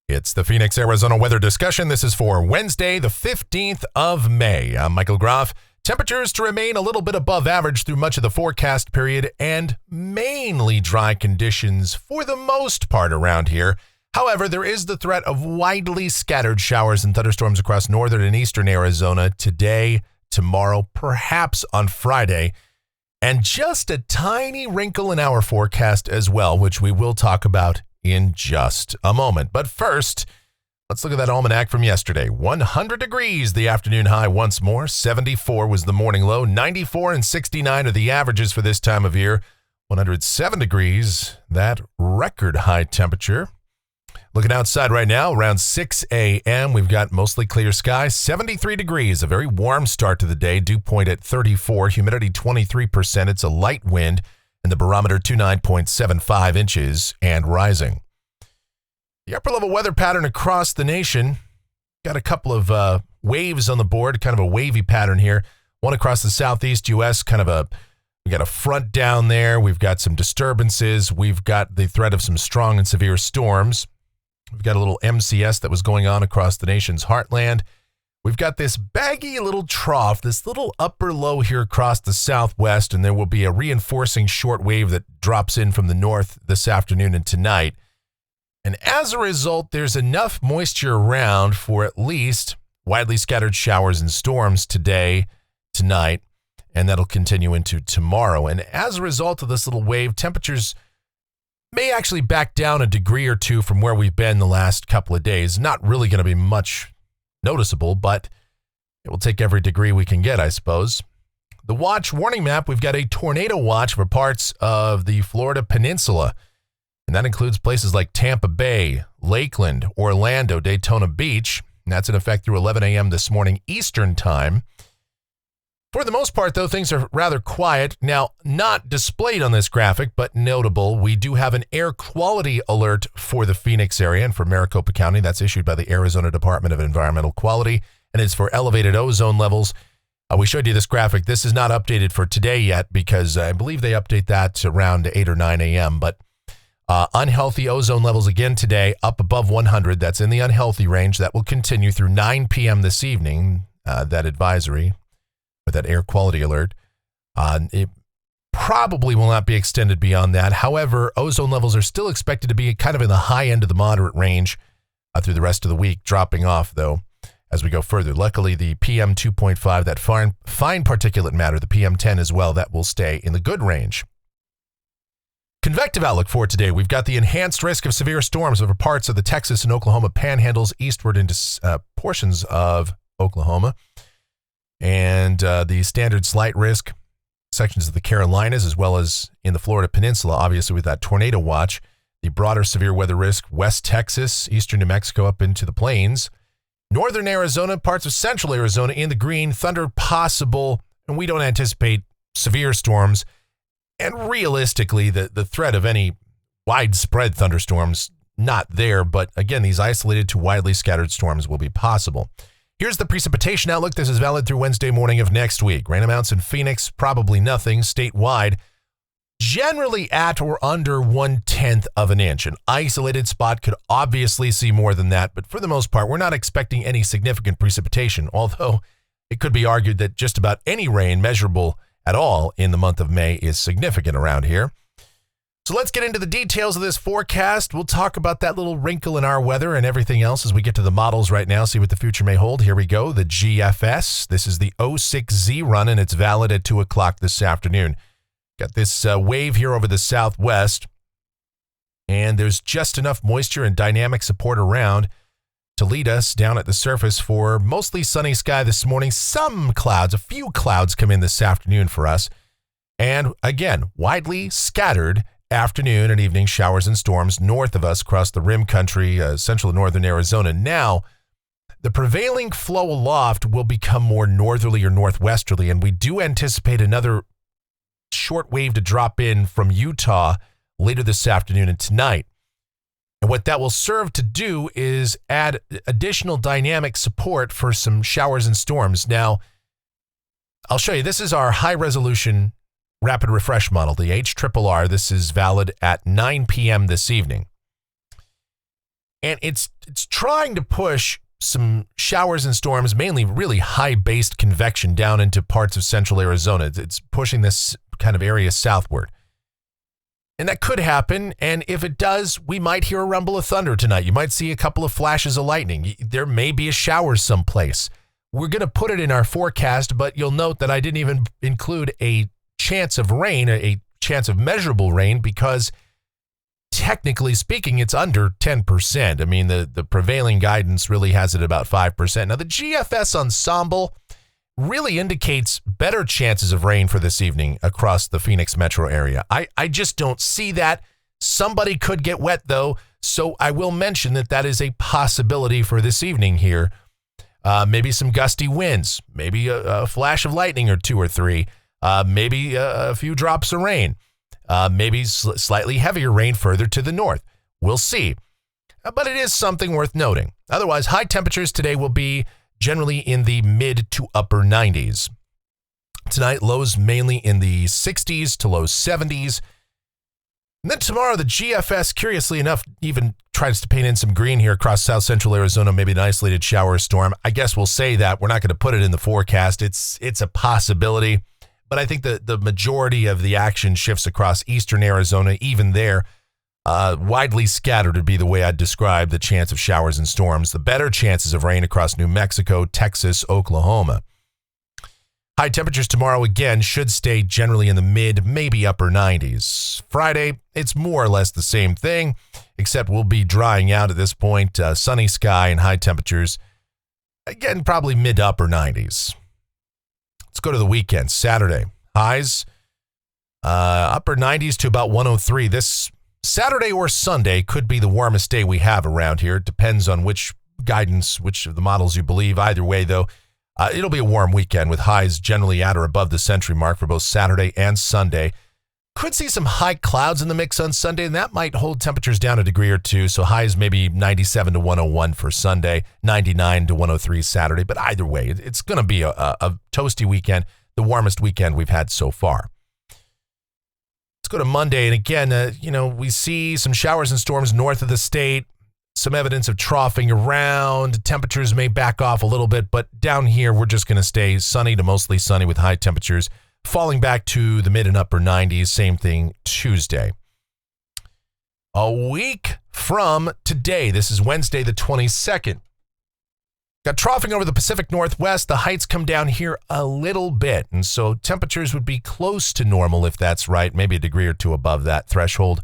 It's the Phoenix, Arizona weather discussion. This is for Wednesday, the 15th of May. I'm Michael Groff. Temperatures to remain a little bit above average through much of the forecast period and mainly dry conditions for the most part around here. However, there is the threat of widely scattered showers and thunderstorms across northern and eastern Arizona today, tomorrow, perhaps on Friday, and just a tiny wrinkle in our forecast as well, which we will talk about in just a moment. But first, let's look at that almanac from yesterday. 100 degrees, the afternoon high once more. 74 was the morning low. 94 and 69 are the averages for this time of year. 107 degrees, that record high temperature. Looking outside right now, around 6 a.m., we've got mostly clear skies, 73 degrees, a very warm start to the day, dew point at 34, humidity 23%, it's a light wind, and the barometer 29.75 inches and rising. The upper level weather pattern across the nation, got a couple of waves on the board, kind of a wavy pattern here. One across the southeast U.S., we got a front down there, we've got some disturbances, we've got the threat of some strong and severe storms. We've got a little MCS that was going on across the nation's heartland. We've got this baggy little trough, this little upper low here across the southwest, and there will be a reinforcing short wave that drops in from the north this afternoon and tonight. And as a result, there's enough moisture around for at least widely scattered showers and storms today, tonight, and that'll continue into tomorrow. And as a result of this little wave, temperatures may actually back down a degree or two from where we've been the last couple of days. Not really going to be much noticeable, but it will take every degree we can get, I suppose. The watch warning map, we've got a tornado watch for parts of the Florida Peninsula, and that includes places like Tampa Bay, Lakeland, Orlando, Daytona Beach, and that's in effect through 11 a.m. this morning Eastern Time. For the most part, though, things are rather quiet. Now, not displayed on this graphic, but notable, we do have an air quality alert for the Phoenix area and for Maricopa County. That's issued by the Arizona Department of Environmental Quality, and it's for elevated ozone levels. We showed you this graphic. This is not updated for today yet because I believe they update that around 8 or 9 a.m., but unhealthy ozone levels again today, up above 100. That's in the unhealthy range. That will continue through 9 p.m. this evening, that advisory, with that air quality alert. It probably will not be extended beyond that. However, ozone levels are still expected to be kind of in the high end of the moderate range through the rest of the week, dropping off, though, as we go further. Luckily, the PM 2.5, that fine particulate matter, the PM 10 as well, that will stay in the good range. Convective outlook for today. We've got the enhanced risk of severe storms over parts of the Texas and Oklahoma panhandles eastward into portions of Oklahoma. And the standard slight risk sections of the Carolinas, as well as in the Florida Peninsula, obviously with that tornado watch. The broader severe weather risk, West Texas, eastern New Mexico up into the plains. Northern Arizona, parts of central Arizona in the green, thunder possible, and we don't anticipate severe storms. And realistically, the threat of any widespread thunderstorms, not there. But again, these isolated to widely scattered storms will be possible. Here's the precipitation outlook. This is valid through Wednesday morning of next week. Rain amounts in Phoenix, probably nothing. Statewide, generally at or under 1/10 of an inch. An isolated spot could obviously see more than that, but for the most part, we're not expecting any significant precipitation, although it could be argued that just about any rain measurable at all in the month of May is significant around here. So let's get into the details of this forecast. We'll talk about that little wrinkle in our weather and everything else as we get to the models right now, see what the future may hold. Here we go, the GFS. This is the 06Z run, and it's valid at 2 o'clock this afternoon. Got this wave here over the southwest, and there's just enough moisture and dynamic support around to lead us down at the surface for mostly sunny sky this morning. Some clouds, a few clouds come in this afternoon for us. And again, widely scattered afternoon and evening showers and storms north of us across the rim country, central and northern Arizona. Now, the prevailing flow aloft will become more northerly or northwesterly, and we do anticipate another short wave to drop in from Utah later this afternoon and tonight. And what that will serve to do is add additional dynamic support for some showers and storms. Now, I'll show you. This is our high-resolution rapid refresh model, the HRRR. This is valid at 9 p.m. this evening. and it's trying to push some showers and storms, mainly really high-based convection down into parts of central Arizona. It's pushing this kind of area southward. And that could happen, and if it does, we might hear a rumble of thunder tonight. You might see a couple of flashes of lightning. There may be a shower someplace. We're going to put it in our forecast, but you'll note that I didn't even include a chance of rain, a chance of measurable rain, because technically speaking, it's under 10%. I mean, the prevailing guidance really has it about 5%. Now, the GFS ensemble really indicates better chances of rain for this evening across the Phoenix metro area. I just don't see that. Somebody could get wet, though, so I will mention that is a possibility for this evening here. Maybe some gusty winds, maybe a flash of lightning or two or three, maybe a few drops of rain. Maybe slightly heavier rain further to the north. We'll see. But it is something worth noting. Otherwise, high temperatures today will be generally in the mid to upper 90s. Tonight, lows mainly in the 60s to low 70s. And then tomorrow, the GFS, curiously enough, even tries to paint in some green here across south central Arizona, maybe an isolated shower or storm. I guess we'll say that. We're not going to put it in the forecast. It's a possibility. But I think the majority of the action shifts across eastern Arizona, even there. Widely scattered would be the way I'd describe the chance of showers and storms. The better chances of rain across New Mexico, Texas, Oklahoma. High temperatures tomorrow again should stay generally in the mid, maybe upper 90s. Friday, it's more or less the same thing, except we'll be drying out at this point. Sunny sky and high temperatures, again, probably mid to upper 90s. Let's go to the weekend. Saturday, highs, upper 90s to about 103. This Saturday or Sunday could be the warmest day we have around here. It depends on which guidance, which of the models you believe. Either way, though, it'll be a warm weekend with highs generally at or above the century mark for both Saturday and Sunday. Could see some high clouds in the mix on Sunday, and that might hold temperatures down a degree or two. So highs maybe 97 to 101 for Sunday, 99 to 103 Saturday. But either way, it's going to be a toasty weekend, the warmest weekend we've had so far. Let's go to Monday. And again, we see some showers and storms north of the state, some evidence of troughing around. Temperatures may back off a little bit, but down here, we're just going to stay sunny to mostly sunny with high temperatures falling back to the mid and upper 90s. Same thing Tuesday. A week from today, this is Wednesday, the 22nd. Got troughing over the Pacific Northwest. The heights come down here a little bit, and so temperatures would be close to normal if that's right, maybe a degree or two above that threshold.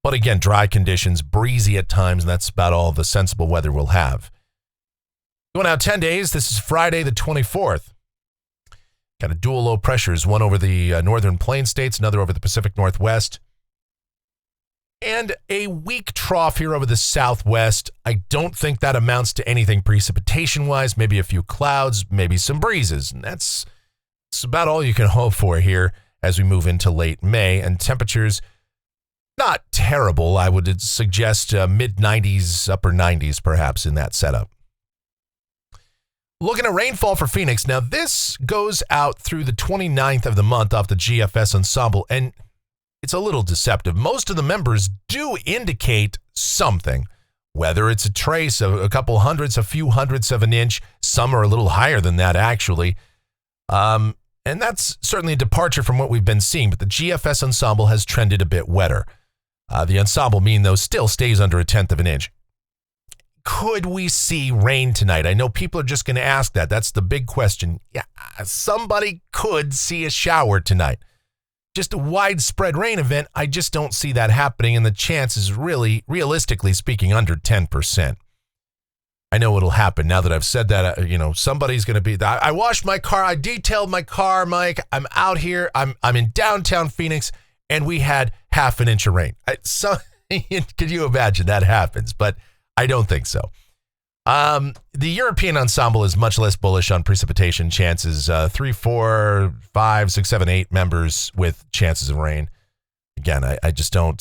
But again, dry conditions, breezy at times, and that's about all the sensible weather we'll have. Going out 10 days, this is Friday the 24th. Got a dual low pressures, one over the northern plain states, another over the Pacific Northwest. And a weak trough here over the southwest. I don't think that amounts to anything precipitation-wise. Maybe a few clouds, maybe some breezes. And that's about all you can hope for here as we move into late May. And temperatures, not terrible. I would suggest mid-90s, upper 90s perhaps in that setup. Looking at rainfall for Phoenix. Now, this goes out through the 29th of the month off the GFS ensemble, and it's a little deceptive. Most of the members do indicate something, whether it's a trace of a couple hundredths, a few hundredths of an inch. Some are a little higher than that, actually. And that's certainly a departure from what we've been seeing, but the GFS ensemble has trended a bit wetter. The ensemble mean, though, still stays under a tenth of an inch. Could we see rain tonight? I know people are just going to ask that. That's the big question. Yeah, somebody could see a shower tonight. Just a widespread rain event, I just don't see that happening, and the chance is really, realistically speaking, under 10%. I know it'll happen now that I've said that. Somebody's going to be. I washed my car. I detailed my car, Mike. I'm out here. I'm in downtown Phoenix, and we had half an inch of rain. Could you imagine that happens? But I don't think so. The European ensemble is much less bullish on precipitation chances. 3, 4, 5, 6, 7, 8 members with chances of rain. Again, I just don't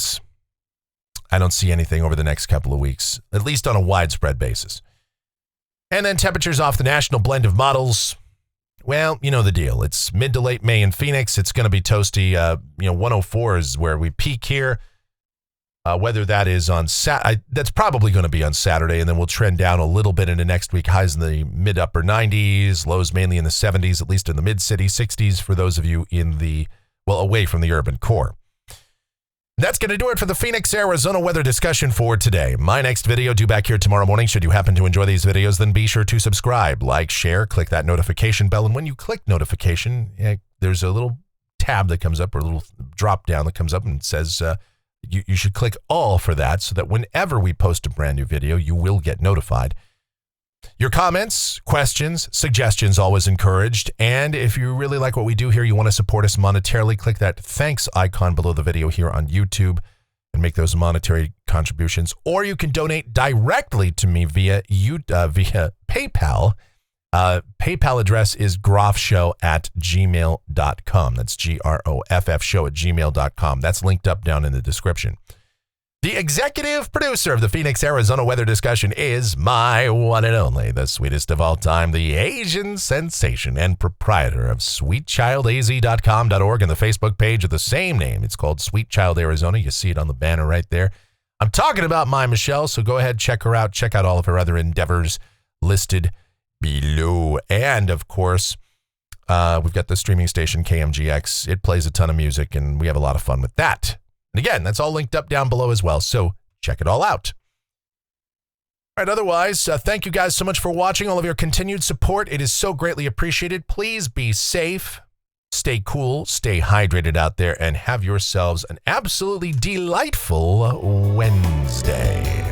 see anything over the next couple of weeks, at least on a widespread basis. And then temperatures off the national blend of models. Well, you know the deal. It's mid to late May in Phoenix. It's going to be toasty. 104 is where we peak here. Whether that is on that's probably going to be on Saturday, and then we'll trend down a little bit into next week. Highs in the mid upper 90s, lows mainly in the 70s, at least in the mid city, 60s for those of you away from the urban core. That's going to do it for the Phoenix, Arizona weather discussion for today. My next video due back here tomorrow morning. Should you happen to enjoy these videos, then be sure to subscribe, like, share, click that notification bell, and when you click notification, there's a little tab that comes up, or a little drop down that comes up and says you should click all for that, so that whenever we post a brand new video, you will get notified. Your comments, questions, suggestions always encouraged. And if you really like what we do here, you want to support us monetarily, click that thanks icon below the video here on YouTube and make those monetary contributions. Or you can donate directly to me via PayPal. PayPal address is groffshow@gmail.com. That's GROFF show@gmail.com. That's linked up down in the description. The executive producer of the Phoenix, Arizona weather discussion is my one and only, the sweetest of all time, the Asian sensation and proprietor of sweetchildaz.com.org and the Facebook page of the same name. It's called Sweet Child Arizona. You see it on the banner right there. I'm talking about my Michelle, so go ahead, check her out. Check out all of her other endeavors listed below. And of course, we've got the streaming station KMGX. It plays a ton of music, and we have a lot of fun with that. And again, that's all linked up down below as well, so check it all out. All right, otherwise, thank you guys so much for watching, all of your continued support. It is so greatly appreciated. Please be safe, stay cool, stay hydrated out there, and have yourselves an absolutely delightful Wednesday.